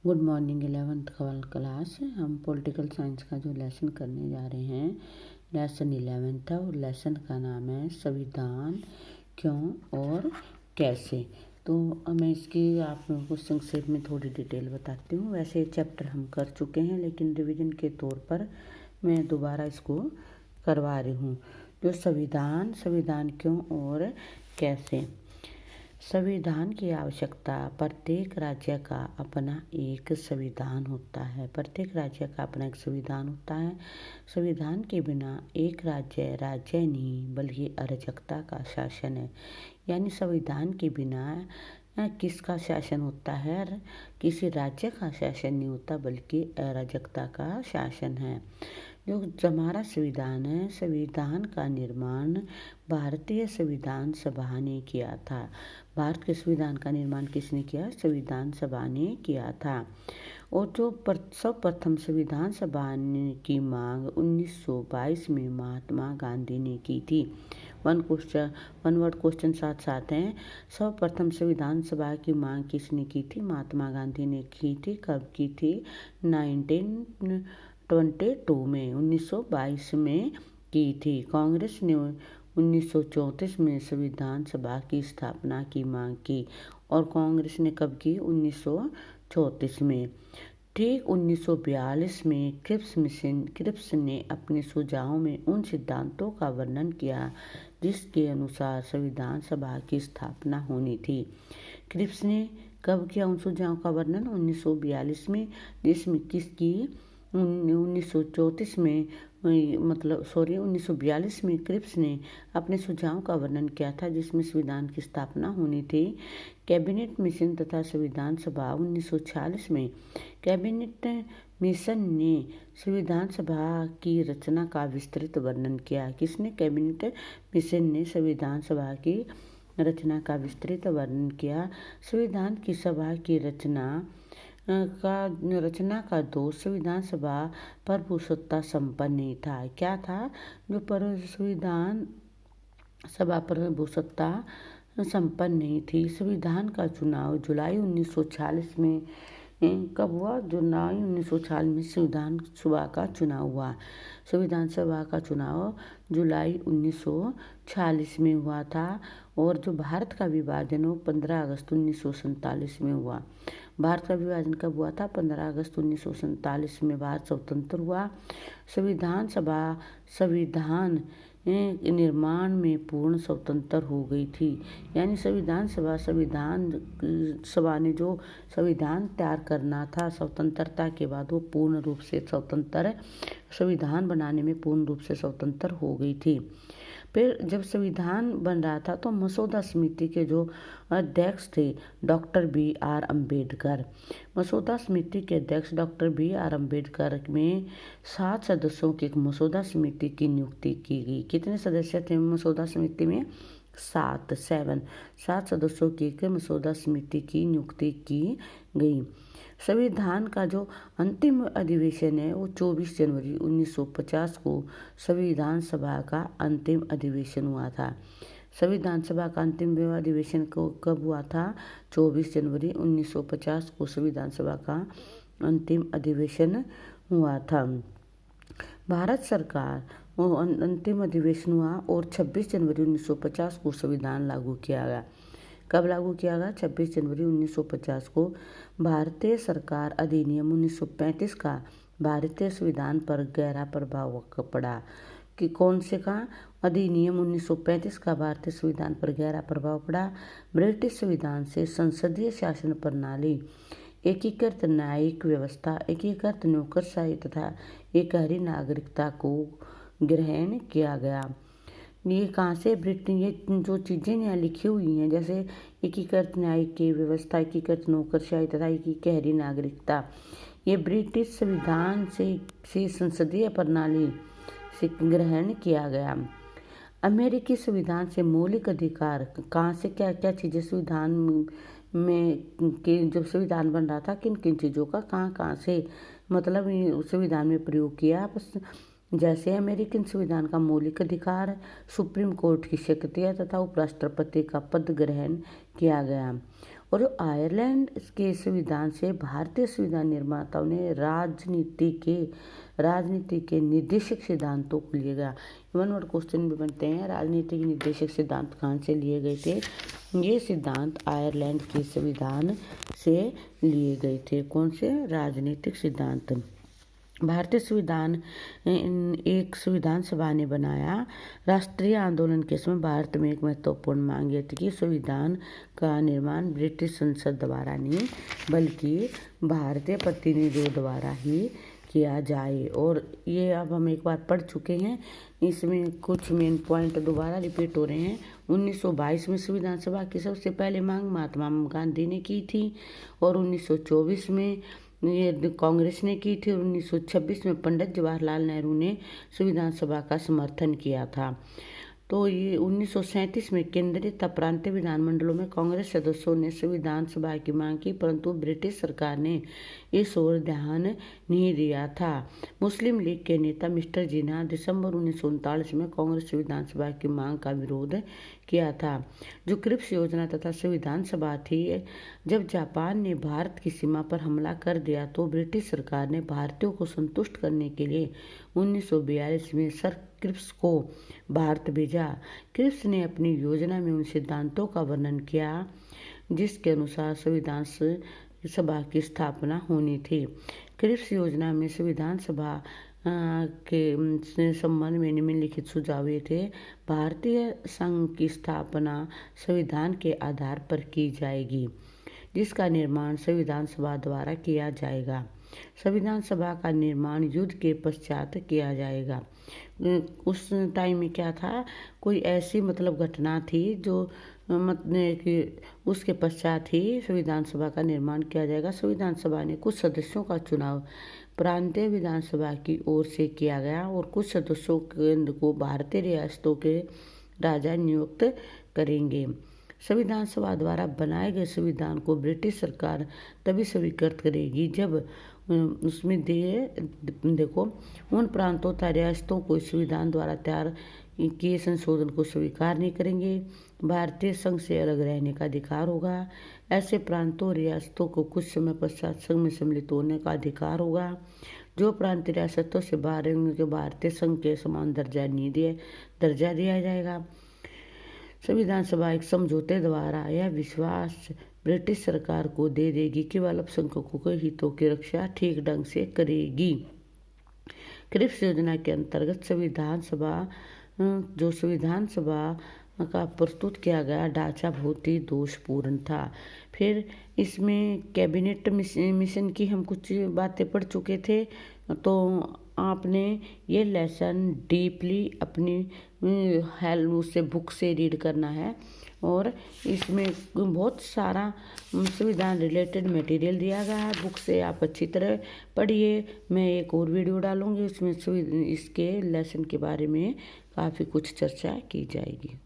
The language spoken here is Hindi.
Good morning 11th class. हम पॉलिटिकल साइंस का जो लेसन करने जा रहे हैं लेसन 11 था और लेसन का नाम है संविधान क्यों और कैसे। तो मैं इसकी आप लोगों को संक्षेप में थोड़ी डिटेल बताती हूँ। वैसे चैप्टर हम कर चुके हैं लेकिन रिवीजन के तौर पर मैं दोबारा इसको करवा रही हूँ। जो संविधान क्यों और कैसे। संविधान की आवश्यकता। प्रत्येक राज्य का अपना एक संविधान होता है। संविधान के बिना एक राज्य नहीं बल्कि अराजकता का शासन है। यानी संविधान के बिना किसका शासन होता है? किसी राज्य का शासन नहीं होता बल्कि अराजकता का शासन है। जो हमारा संविधान है, संविधान का निर्माण भारतीय संविधान सभा ने किया था। भारत के संविधान का निर्माण किसने किया? संविधान सभा ने किया था। और जो सर्वप्रथम संविधान सभा की मांग 1922 में महात्मा गांधी ने की थी। वन वर्ड क्वेश्चन साथ साथ हैं। सर्वप्रथम संविधान सभा की मांग किसने की थी? महात्मा गांधी ने की थी। कब की थी? 1922 में 1922 में की थी। कांग्रेस ने 1934 में संविधान सभा की स्थापना की मांग की। और कांग्रेस ने कब की? 1934 में। ठीक 1942 में क्रिप्स ने अपने सुझाव में उन सिद्धांतों का वर्णन किया जिसके अनुसार संविधान सभा की स्थापना होनी थी। क्रिप्स ने कब किया उन सुझावों का वर्णन? 1942 में, जिसमें किसकी 1934 में 1942 में क्रिप्स ने अपने सुझाव का वर्णन किया था जिसमें संविधान की स्थापना होनी थी। कैबिनेट मिशन तथा संविधान सभा 1946 में कैबिनेट मिशन ने संविधान सभा की रचना का विस्तृत वर्णन किया। किसने? कैबिनेट मिशन ने संविधान सभा की रचना का विस्तृत वर्णन किया। संविधान की सभा की रचना का दोष संविधान सभा प्रभुसत्ता संपन्न नहीं था। क्या था? जो संविधान सभा प्रभुसत्ता संपन्न नहीं थी। संविधान का चुनाव जुलाई 1946 में कब हुआ? जुलाई 1946 में संविधान सभा का चुनाव हुआ। संविधान सभा का चुनाव जुलाई 1946 में हुआ था। और जो भारत का विभाजन वो 15 अगस्त 1947 में हुआ। भारत का विभाजन कब हुआ था? 15 अगस्त 1947 में भारत स्वतंत्र हुआ। संविधान निर्माण में पूर्ण स्वतंत्र हो गई थी। यानी संविधान सभा ने जो संविधान तैयार करना था स्वतंत्रता के बाद वो पूर्ण रूप से स्वतंत्र संविधान बनाने में पूर्ण रूप से स्वतंत्र हो गई थी। फिर जब संविधान बन रहा था तो मसौदा समिति के जो अध्यक्ष थे डॉक्टर B.R. अम्बेडकर। मसौदा समिति के अध्यक्ष डॉक्टर B.R. अम्बेडकर में 7 सदस्यों की एक मसौदा समिति की नियुक्ति की गई। कितने सदस्य थे मसौदा समिति में? 7 सदस्यों की एक मसौदा समिति की नियुक्ति की गई। संविधान का जो अंतिम अधिवेशन है वो 24 जनवरी 1950 को संविधान सभा का अंतिम अधिवेशन हुआ था। संविधान सभा का अंतिम अधिवेशन को कब हुआ था? 24 जनवरी 1950 को संविधान सभा का अंतिम अधिवेशन हुआ था। भारत सरकार अंतिम अधिवेशन हुआ और 26 जनवरी 1950 को संविधान लागू किया गया। कब लागू किया गया? 26 जनवरी 1950 को। भारतीय सरकार अधिनियम 1935 का भारतीय संविधान पर गहरा प्रभाव पड़ा। कि कौन से का? अधिनियम 1935 का भारतीय संविधान पर गहरा प्रभाव पड़ा। ब्रिटिश संविधान से संसदीय शासन प्रणाली, एकीकृत न्यायिक व्यवस्था, एकीकृत नौकरशाही तथा एकहरी नागरिकता को ग्रहण किया गया। ये कहाँ से? ब्रिटेन। ये जो चीज़ें यहाँ लिखी हुई हैं जैसे एकीकृत न्यायिक की व्यवस्था, एकीकृत नौकरशाही तथा एकहरी नागरिकता, ये ब्रिटिश संविधान से संसदीय प्रणाली से ग्रहण किया गया। अमेरिकी संविधान से मौलिक अधिकार कहाँ से क्या क्या चीज़ें संविधान में के जब संविधान बन रहा था किन किन चीज़ों का कहाँ से मतलब संविधान में प्रयोग किया? जैसे अमेरिकन संविधान का मौलिक अधिकार, सुप्रीम कोर्ट की शक्तियाँ तथा उपराष्ट्रपति का पद ग्रहण किया गया। और जो आयरलैंड के संविधान से भारतीय संविधान निर्माताओं ने राजनीति के निर्देशक सिद्धांतों को लिया गया। 1 वर्ड क्वेश्चन भी बनते हैं, राजनीति के निर्देशक सिद्धांत कहाँ से लिए गए थे? ये सिद्धांत आयरलैंड के संविधान से लिए गए थे। कौन से? राजनीतिक सिद्धांत। भारतीय संविधान एक संविधान सभा ने बनाया। राष्ट्रीय आंदोलन के समय भारत में एक महत्वपूर्ण मांग ये थी कि संविधान का निर्माण ब्रिटिश संसद द्वारा नहीं बल्कि भारतीय प्रतिनिधियों द्वारा ही किया जाए। और ये अब हम एक बार पढ़ चुके हैं, इसमें कुछ मेन पॉइंट दोबारा रिपीट हो रहे हैं। 1922 में संविधान सभा की सबसे पहले मांग महात्मा गांधी ने की थी और 1924 में ये कांग्रेस ने की थी और 1926 में पंडित जवाहरलाल नेहरू ने संविधान सभा का समर्थन किया था। तो ये 1937 में केंद्रीय तथा प्रांतीय विधानमंडलों में कांग्रेस सदस्यों ने संविधान सभा की मांग की, परंतु ब्रिटिश सरकार ने इस ओर ध्यान नहीं दिया था। मुस्लिम लीग के नेता मिस्टर जिन्ना दिसंबर 1939 में कांग्रेस संविधान सभा की मांग का विरोध किया था, जो क्रिप्स योजना तथा संविधान सभा थी। जब जापान ने भारत की सीमा पर हमला कर दिया तो ब्रिटिश सरकार ने भारतीयों को संतुष्ट करने के लिए 1942 में सर क्रिप्स को भारत भेजा। क्रिप्स ने अपनी योजना में उन सिद्धांतों का वर्णन किया जिसके अनुसार संविधान सभा की स्थापना होनी थी। क्रिप्स योजना में संविधान सभा के संबंध में निम्नलिखित सुझाव ये थे। भारतीय संघ की स्थापना संविधान के आधार पर की जाएगी, जिसका निर्माण संविधान सभा द्वारा किया जाएगा। संविधान सभा का निर्माण युद्ध के पश्चात किया जाएगा। उस टाइम में क्या था, कोई ऐसी घटना थी जो मतलब कि उसके पश्चात ही संविधान सभा का निर्माण किया जाएगा। संविधान सभा ने कुछ सदस्यों का चुनाव प्रांतीय विधानसभा की ओर से किया गया और कुछ सदस्यों को भारतीय रियासतों के राजा नियुक्त करेंगे। संविधान सभा द्वारा बनाए गए संविधान को ब्रिटिश सरकार तभी स्वीकृत करेगी जब उसमें देखो उन प्रांतों तथा रियासतों को संविधान द्वारा तैयार किए संशोधन को स्वीकार नहीं करेंगे। भारतीय संघ से अलग रहने का अधिकार होगा। ऐसे प्रांतों रियासतों को कुछ समय पश्चात संघ में सम्मिलित होने का अधिकार होगा। जो प्रांत रियासतों से बाहर हैं उनके भारतीय संघ के समान दर्जा दिया जाएगा। संविधान सभा एक समझौते द्वारा यह विश्वास ब्रिटिश सरकार को दे देगी कि वह अल्पसंख्यकों के हितों की रक्षा ठीक ढंग से करेगी। क्रिप्स योजना के अंतर्गत संविधान सभा का प्रस्तुत किया गया ढांचा बहुत ही दोषपूर्ण था। फिर इसमें कैबिनेट मिशन की हम कुछ बातें पढ़ चुके थे, तो आपने ये लेसन डीपली अपनी उससे बुक से रीड करना है और इसमें बहुत सारा संविधान रिलेटेड मटेरियल दिया गया है। बुक से आप अच्छी तरह पढ़िए। मैं एक और वीडियो डालूंगी, उसमें इसके लेसन के बारे में काफ़ी कुछ चर्चा की जाएगी।